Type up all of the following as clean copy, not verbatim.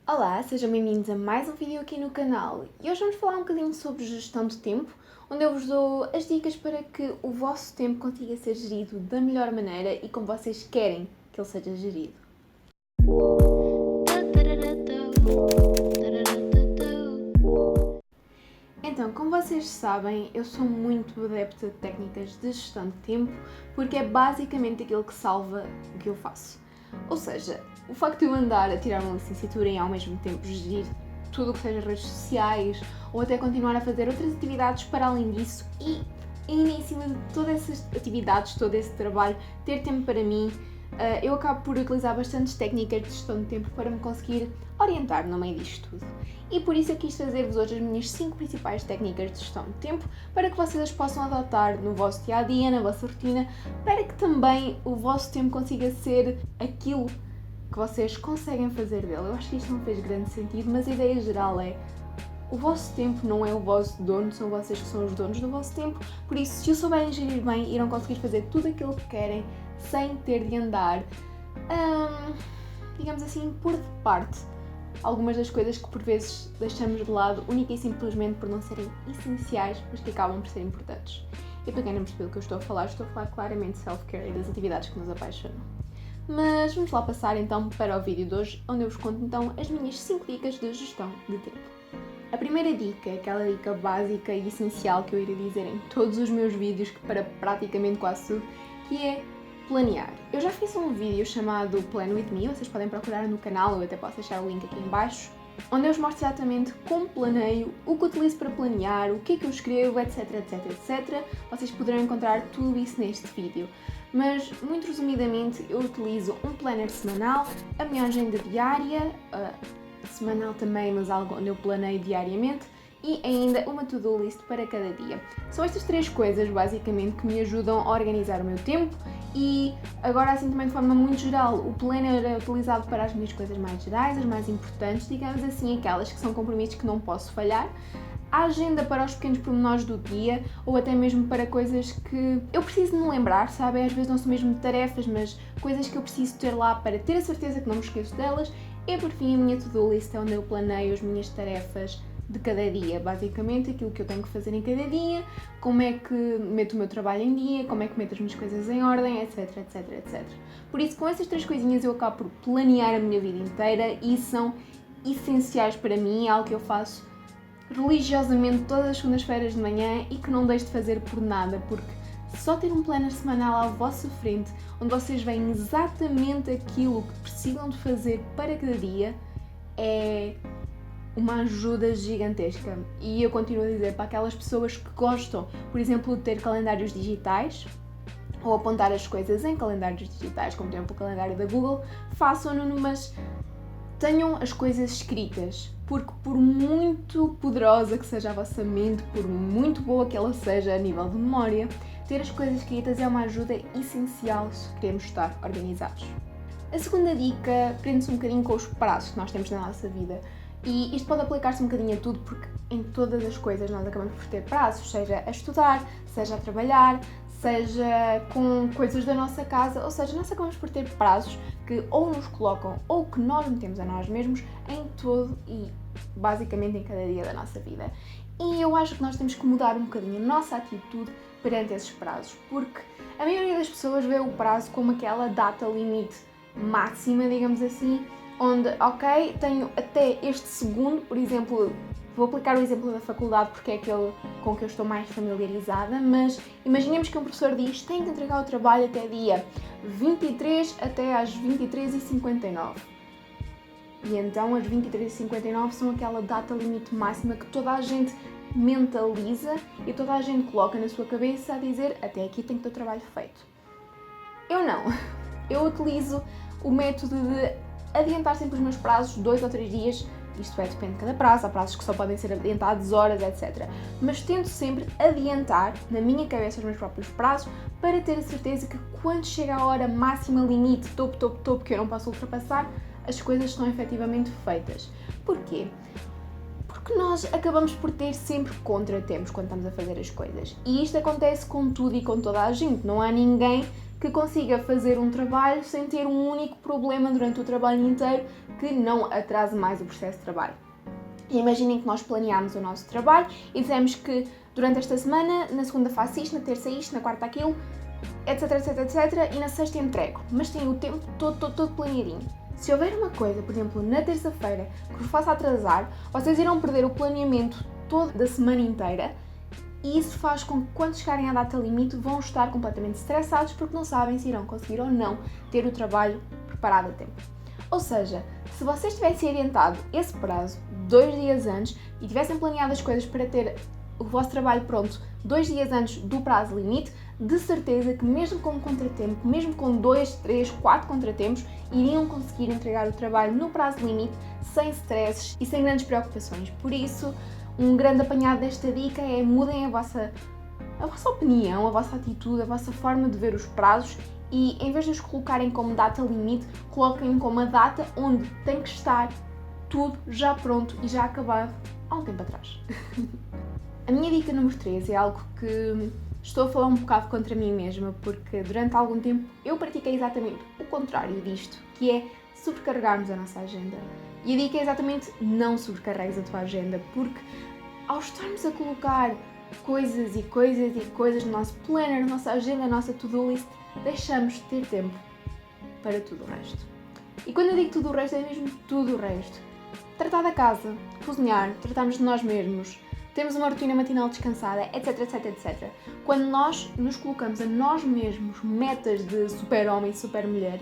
Olá, sejam bem-vindos a mais um vídeo aqui no canal e hoje vamos falar um bocadinho sobre gestão de tempo, onde eu vos dou as dicas para que o vosso tempo consiga ser gerido da melhor maneira e como vocês querem que ele seja gerido. Então, como vocês sabem, eu sou muito adepta de técnicas de gestão de tempo porque é basicamente aquilo que salva o que eu faço. Ou seja, o facto de eu andar a tirar uma licenciatura e ao mesmo tempo gerir tudo o que seja redes sociais ou até continuar a fazer outras atividades para além disso e ainda em cima de todas essas atividades, todo esse trabalho, ter tempo para mim, eu acabo por utilizar bastantes técnicas de gestão de tempo para me conseguir orientar no meio disto tudo. E por isso eu quis trazer-vos hoje as minhas 5 principais técnicas de gestão de tempo para que vocês as possam adotar no vosso dia-a-dia, na vossa rotina, para que também o vosso tempo consiga ser aquilo que vocês conseguem fazer dele. Eu acho que isto não fez grande sentido, mas a ideia geral é: o vosso tempo não é o vosso dono, são vocês que são os donos do vosso tempo, por isso, se o souberem gerir bem, irão conseguir fazer tudo aquilo que querem sem ter de andar, digamos assim, por de parte algumas das coisas que por vezes deixamos de lado única e simplesmente por não serem essenciais, mas que acabam por ser importantes. E para quem não percebeu o que eu estou a falar claramente de self-care e das atividades que nos apaixonam. Mas vamos lá passar então para o vídeo de hoje, onde eu vos conto então as minhas 5 dicas de gestão de tempo. A primeira dica é aquela dica básica e essencial que eu irei dizer em todos os meus vídeos, que para praticamente quase tudo, que é planear. Eu já fiz um vídeo chamado Plan With Me, vocês podem procurar no canal, eu até posso deixar o link aqui em baixo, onde eu vos mostro exatamente como planeio, o que utilizo para planear, o que é que eu escrevo, etc, etc, etc. Vocês poderão encontrar tudo isso neste vídeo. Mas, muito resumidamente, eu utilizo um planner semanal, a minha agenda diária, semanal também, mas algo onde eu planeio diariamente, e ainda uma to-do list para cada dia. São estas 3 coisas, basicamente, que me ajudam a organizar o meu tempo e, agora assim também de forma muito geral, o planner é utilizado para as minhas coisas mais gerais, as mais importantes, digamos assim, aquelas que são compromissos que não posso falhar. A agenda para os pequenos pormenores do dia ou até mesmo para coisas que eu preciso de me lembrar, sabem? Às vezes não são mesmo tarefas, mas coisas que eu preciso ter lá para ter a certeza que não me esqueço delas. E por fim a minha to-do list é onde eu planeio as minhas tarefas de cada dia, basicamente aquilo que eu tenho que fazer em cada dia, como é que meto o meu trabalho em dia, como é que meto as minhas coisas em ordem, etc, etc, etc. Por isso, com essas 3 coisinhas eu acabo por planear a minha vida inteira e são essenciais para mim, é algo que eu faço religiosamente todas as segundas-feiras de manhã e que não deixo de fazer por nada, porque só ter um planner semanal à vossa frente, onde vocês veem exatamente aquilo que precisam de fazer para cada dia, é uma ajuda gigantesca. E eu continuo a dizer para aquelas pessoas que gostam, por exemplo, de ter calendários digitais ou apontar as coisas em calendários digitais, como por exemplo o calendário da Google, façam-no, mas tenham as coisas escritas, porque por muito poderosa que seja a vossa mente, por muito boa que ela seja a nível de memória, ter as coisas escritas é uma ajuda essencial se queremos estar organizados. A segunda dica prende-se um bocadinho com os prazos que nós temos na nossa vida. E isto pode aplicar-se um bocadinho a tudo, porque em todas as coisas nós acabamos por ter prazos, seja a estudar, seja a trabalhar, seja com coisas da nossa casa, ou seja, nós acabamos por ter prazos que ou nos colocam ou que nós metemos a nós mesmos em todo e basicamente em cada dia da nossa vida. E eu acho que nós temos que mudar um bocadinho a nossa atitude perante esses prazos, porque a maioria das pessoas vê o prazo como aquela data limite máxima, digamos assim, onde, ok, tenho até este segundo, por exemplo, vou aplicar o exemplo da faculdade porque é aquele com que eu estou mais familiarizada, mas imaginemos que um professor diz que tem que entregar o trabalho até dia 23 até às 23h59. E então as 23h59 são aquela data limite máxima que toda a gente mentaliza e toda a gente coloca na sua cabeça a dizer: até aqui tem que ter o trabalho feito. Eu não. Eu utilizo o método de adiantar sempre os meus prazos 2 ou 3 dias, isto é, depende de cada prazo, há prazos que só podem ser adiantados horas, etc. Mas tento sempre adiantar na minha cabeça os meus próprios prazos para ter a certeza que quando chega a hora máxima, limite, topo, que eu não posso ultrapassar, as coisas estão efetivamente feitas. Porquê? Porque nós acabamos por ter sempre contratempos quando estamos a fazer as coisas. E isto acontece com tudo e com toda a gente. Não há ninguém que consiga fazer um trabalho sem ter um único problema durante o trabalho inteiro que não atrase mais o processo de trabalho. E imaginem que nós planeámos o nosso trabalho e dizemos que durante esta semana, na segunda faço isto, na terça isto, na quarta aquilo, etc, etc, etc, e na sexta entrego. Mas tem o tempo todo planeadinho. Se houver uma coisa, por exemplo, na terça-feira, que vos faça atrasar, vocês irão perder o planeamento todo da semana inteira e isso faz com que quando chegarem à data limite vão estar completamente estressados porque não sabem se irão conseguir ou não ter o trabalho preparado a tempo. Ou seja, se vocês tivessem adiantado esse prazo 2 dias antes e tivessem planeado as coisas para ter o vosso trabalho pronto 2 dias antes do prazo limite, de certeza que mesmo com um contratempo, mesmo com 2, 3, 4 contratempos, iriam conseguir entregar o trabalho no prazo limite sem stresses e sem grandes preocupações. Por isso, um grande apanhado desta dica é mudem a vossa opinião, a vossa atitude, a vossa forma de ver os prazos e em vez de os colocarem como data limite, coloquem como a data onde tem que estar tudo já pronto e já acabado há um tempo atrás. A minha dica número 3 é algo que estou a falar um bocado contra mim mesma, porque durante algum tempo eu pratiquei exatamente o contrário disto, que é sobrecarregarmos a nossa agenda. E a dica é exatamente não sobrecarregues a tua agenda, porque ao estarmos a colocar coisas no nosso planner, na nossa agenda, na nossa to-do list, deixamos de ter tempo para tudo o resto. E quando eu digo tudo o resto, é mesmo tudo o resto. Tratar da casa, cozinhar, tratarmos de nós mesmos, temos uma rotina matinal descansada, etc, etc, etc. Quando nós nos colocamos a nós mesmos metas de super-homem e super-mulher,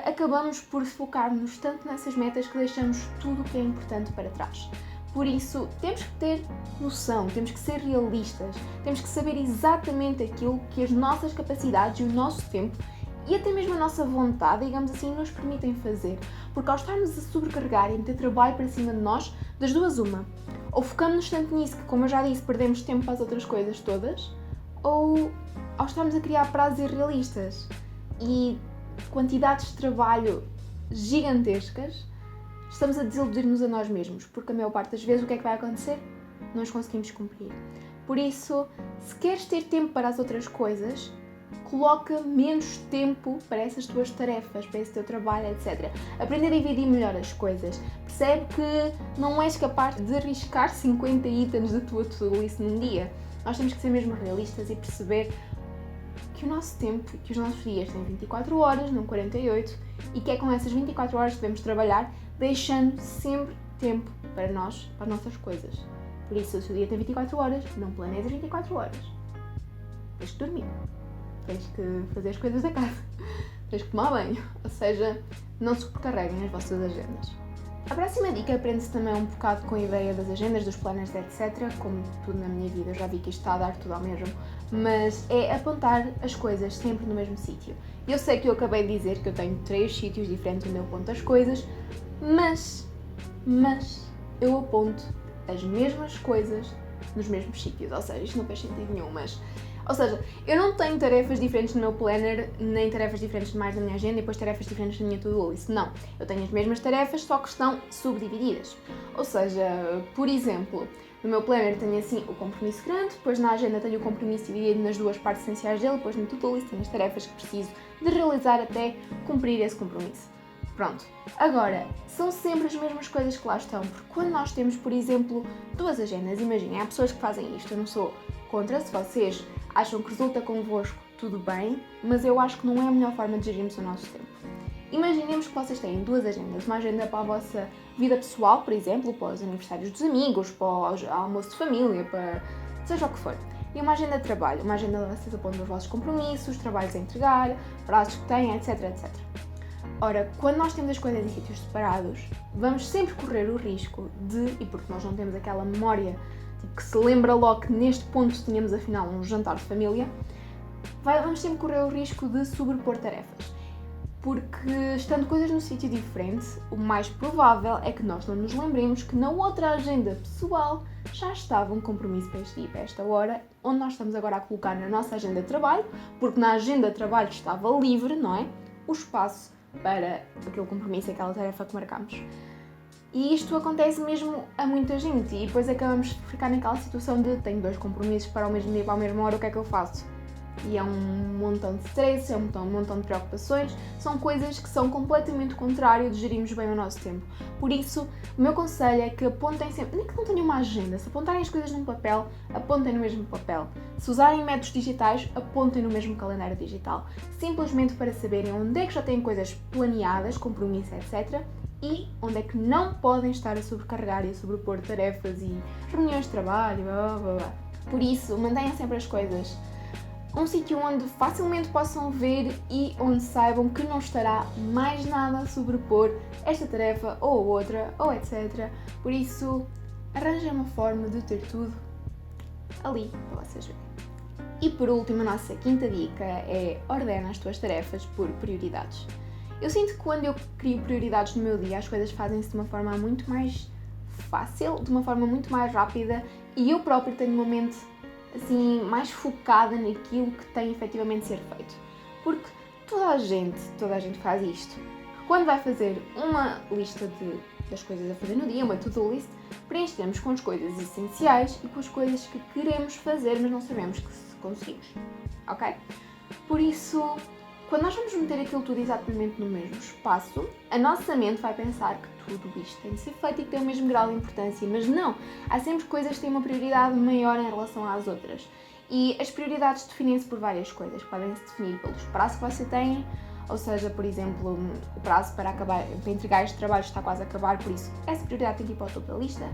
acabamos por focar-nos tanto nessas metas que deixamos tudo o que é importante para trás. Por isso, temos que ter noção, temos que ser realistas, temos que saber exatamente aquilo que as nossas capacidades e o nosso tempo e até mesmo a nossa vontade, digamos assim, nos permitem fazer. Porque ao estarmos a sobrecarregar e meter trabalho para cima de nós, das duas uma, ou focamos-nos tanto nisso que, como eu já disse, perdemos tempo para as outras coisas todas, ou ao estarmos a criar prazos irrealistas e quantidades de trabalho gigantescas, estamos a desiludir-nos a nós mesmos, porque a maior parte das vezes o que é que vai acontecer? Não os conseguimos cumprir. Por isso, se queres ter tempo para as outras coisas, coloca menos tempo para essas tuas tarefas, para esse teu trabalho, etc. Aprende a dividir melhor as coisas. Percebe que não és capaz de arriscar 50 itens da tua to-do list num dia. Nós temos que ser mesmo realistas e perceber que o nosso tempo, que os nossos dias têm 24 horas, não 48, e que é com essas 24 horas que devemos trabalhar, deixando sempre tempo para nós, para as nossas coisas. Por isso, se o dia tem 24 horas, não planeias as 24 horas. Tens que dormir. Tens que fazer as coisas da casa, tens que tomar banho, ou seja, não sobrecarreguem as vossas agendas. A próxima dica aprende-se também um bocado com a ideia das agendas, dos planners, etc. Como tudo na minha vida, eu já vi que isto está a dar tudo ao mesmo, mas é apontar as coisas sempre no mesmo sítio. Eu sei que eu acabei de dizer que eu tenho 3 sítios diferentes onde eu aponto as coisas, mas eu aponto as mesmas coisas nos mesmos sítios, ou seja, isto não faz sentido nenhum, ou seja, eu não tenho tarefas diferentes no meu planner, nem tarefas diferentes demais na minha agenda e depois tarefas diferentes na minha to-do list. Não, eu tenho as mesmas tarefas, só que estão subdivididas. Ou seja, por exemplo, no meu planner tenho assim o compromisso grande, depois na agenda tenho o compromisso dividido nas duas partes essenciais dele, depois na to-do list tenho as tarefas que preciso de realizar até cumprir esse compromisso. Pronto. Agora, são sempre as mesmas coisas que lá estão, porque quando nós temos, por exemplo, 2 agendas, imaginem, há pessoas que fazem isto, eu não sou contra, se vocês acham que resulta convosco, tudo bem, mas eu acho que não é a melhor forma de gerirmos o nosso tempo. Imaginemos que vocês têm 2 agendas, uma agenda para a vossa vida pessoal, por exemplo, para os aniversários dos amigos, para o almoço de família, para seja o que for, e uma agenda de trabalho, uma agenda onde vocês apontam os vossos compromissos, trabalhos a entregar, prazos que têm, etc, etc. Ora, quando nós temos as coisas em sítios separados, vamos sempre correr o risco de, e porque nós não temos aquela memória que se lembra logo que neste ponto tínhamos afinal um jantar de família, vamos sempre correr o risco de sobrepor tarefas. Porque estando coisas num sítio diferente, o mais provável é que nós não nos lembremos que na outra agenda pessoal já estava um compromisso para este dia, para esta hora, onde nós estamos agora a colocar na nossa agenda de trabalho, porque na agenda de trabalho estava livre, não é? O espaço para aquele compromisso, aquela tarefa que marcamos. E isto acontece mesmo a muita gente e depois acabamos de ficar naquela situação de tenho 2 compromissos para o mesmo dia, para a mesma hora, o que é que eu faço? e é um montão de stress, é um montão de preocupações, são coisas que são completamente contrário de gerirmos bem o nosso tempo. Por isso, o meu conselho é que apontem sempre, nem que não tenham uma agenda, se apontarem as coisas num papel, apontem no mesmo papel. Se usarem métodos digitais, apontem no mesmo calendário digital, simplesmente para saberem onde é que já têm coisas planeadas, compromissos, etc., e onde é que não podem estar a sobrecarregar e a sobrepor tarefas e reuniões de trabalho, blá blá blá. Por isso, mantenham sempre as coisas um sítio onde facilmente possam ver e onde saibam que não estará mais nada a sobrepor esta tarefa ou outra, ou etc. Por isso, arranjem uma forma de ter tudo ali para vocês verem. E por último, a nossa quinta dica é ordena as tuas tarefas por prioridades. Eu sinto que quando eu crio prioridades no meu dia, as coisas fazem-se de uma forma muito mais fácil, de uma forma muito mais rápida e eu próprio tenho uma mente assim, mais focada naquilo que tem efetivamente de ser feito. Porque toda a gente faz isto. Quando vai fazer uma lista das coisas a fazer no dia, uma to-do list, preenchemos com as coisas essenciais e com as coisas que queremos fazer, mas não sabemos que se conseguimos. Ok? Por isso, quando nós vamos meter aquilo tudo exatamente no mesmo espaço, a nossa mente vai pensar que tudo isto tem de ser feito e que tem o mesmo grau de importância, mas não! Há sempre coisas que têm uma prioridade maior em relação às outras. E as prioridades definem-se por várias coisas. Podem-se definir pelos prazos que você tem, ou seja, por exemplo, o prazo para entregar este trabalho está quase a acabar, por isso essa prioridade tem que ir para o topo da lista.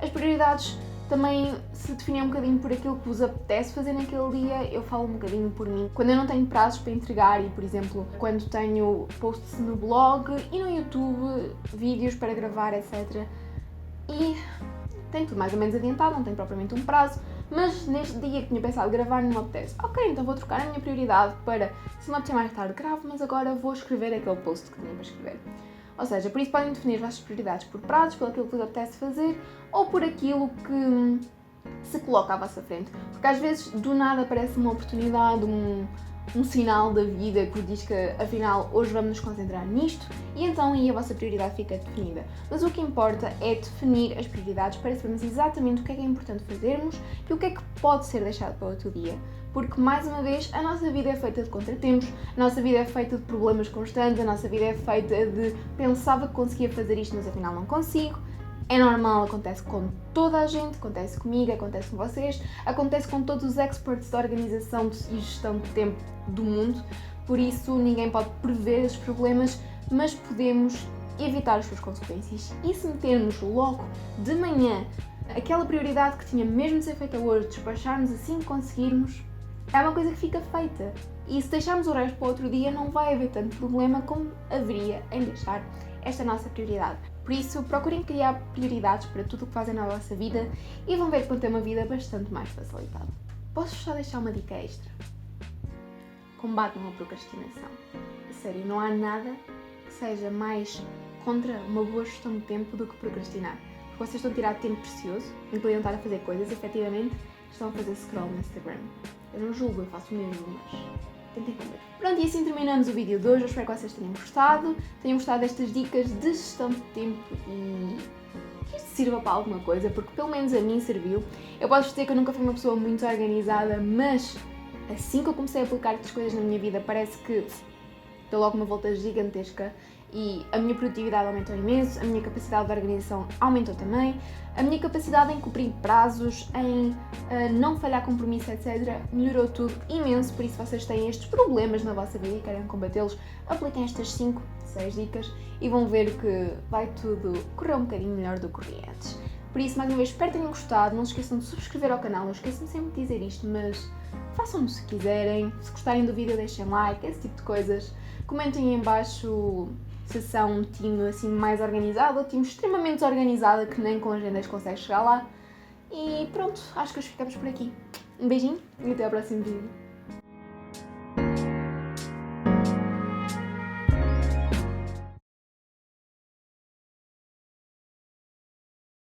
As prioridades também se definem um bocadinho por aquilo que vos apetece fazer naquele dia. Eu falo um bocadinho por mim. Quando eu não tenho prazos para entregar e, por exemplo, quando tenho posts no blog e no YouTube, vídeos para gravar, etc. E tenho tudo mais ou menos adiantado, não tenho propriamente um prazo, mas neste dia que tinha pensado gravar não me apetece. Ok, então vou trocar a minha prioridade para, se me apetecer mais tarde gravo, mas agora vou escrever aquele post que tinha para escrever. Ou seja, por isso podem definir as vossas prioridades por prazos, por aquilo que vos apetece fazer ou por aquilo que se coloca à vossa frente. Porque às vezes do nada aparece uma oportunidade, um sinal da vida que vos diz que afinal hoje vamos nos concentrar nisto e então aí a vossa prioridade fica definida. Mas o que importa é definir as prioridades para sabermos exatamente o que é importante fazermos e o que é que pode ser deixado para outro dia. Porque, mais uma vez, a nossa vida é feita de contratempos, a nossa vida é feita de problemas constantes, a nossa vida é feita de pensava que conseguia fazer isto, mas afinal não consigo. É normal, acontece com toda a gente, acontece comigo, acontece com vocês, acontece com todos os experts da organização e gestão de tempo do mundo, por isso ninguém pode prever esses problemas, mas podemos evitar as suas consequências. E se metermos logo de manhã aquela prioridade que tinha mesmo de ser feita hoje, despacharmos assim que conseguirmos, é uma coisa que fica feita. E se deixarmos o resto para outro dia, não vai haver tanto problema como haveria em deixar esta nossa prioridade. Por isso, procurem criar prioridades para tudo o que fazem na vossa vida e vão ver que vão ter uma vida bastante mais facilitada. Posso só deixar uma dica extra? Combatam a procrastinação. A sério, não há nada que seja mais contra uma boa gestão de tempo do que procrastinar. Porque vocês estão a tirar tempo precioso em poderem estar a fazer coisas, efetivamente, estão a fazer scroll no Instagram. Eu não julgo, eu faço o mesmo, mas tentem comer. Pronto, e assim terminamos o vídeo de hoje. Eu espero que vocês tenham gostado destas dicas de gestão de tempo e que isto sirva para alguma coisa, porque pelo menos a mim serviu. Eu posso dizer que eu nunca fui uma pessoa muito organizada, mas assim que eu comecei a aplicar estas coisas na minha vida, parece que deu logo uma volta gigantesca e a minha produtividade aumentou imenso, a minha capacidade de organização aumentou também, a minha capacidade em cumprir prazos, em não falhar compromisso, etc. melhorou tudo imenso, por isso vocês têm estes problemas na vossa vida e querem combatê-los, apliquem estas 5, 6 dicas e vão ver que vai tudo correr um bocadinho melhor do que corria antes. Por isso, mais uma vez, espero que tenham gostado, não se esqueçam de subscrever ao canal, eu esqueço-me sempre de dizer isto, mas façam-no se quiserem, se gostarem do vídeo deixem like, esse tipo de coisas, comentem aí em baixo se são um time assim mais organizado ou um time extremamente desorganizado que nem com agendas consegue chegar lá. E pronto, acho que hoje ficamos por aqui. Um beijinho e até ao próximo vídeo.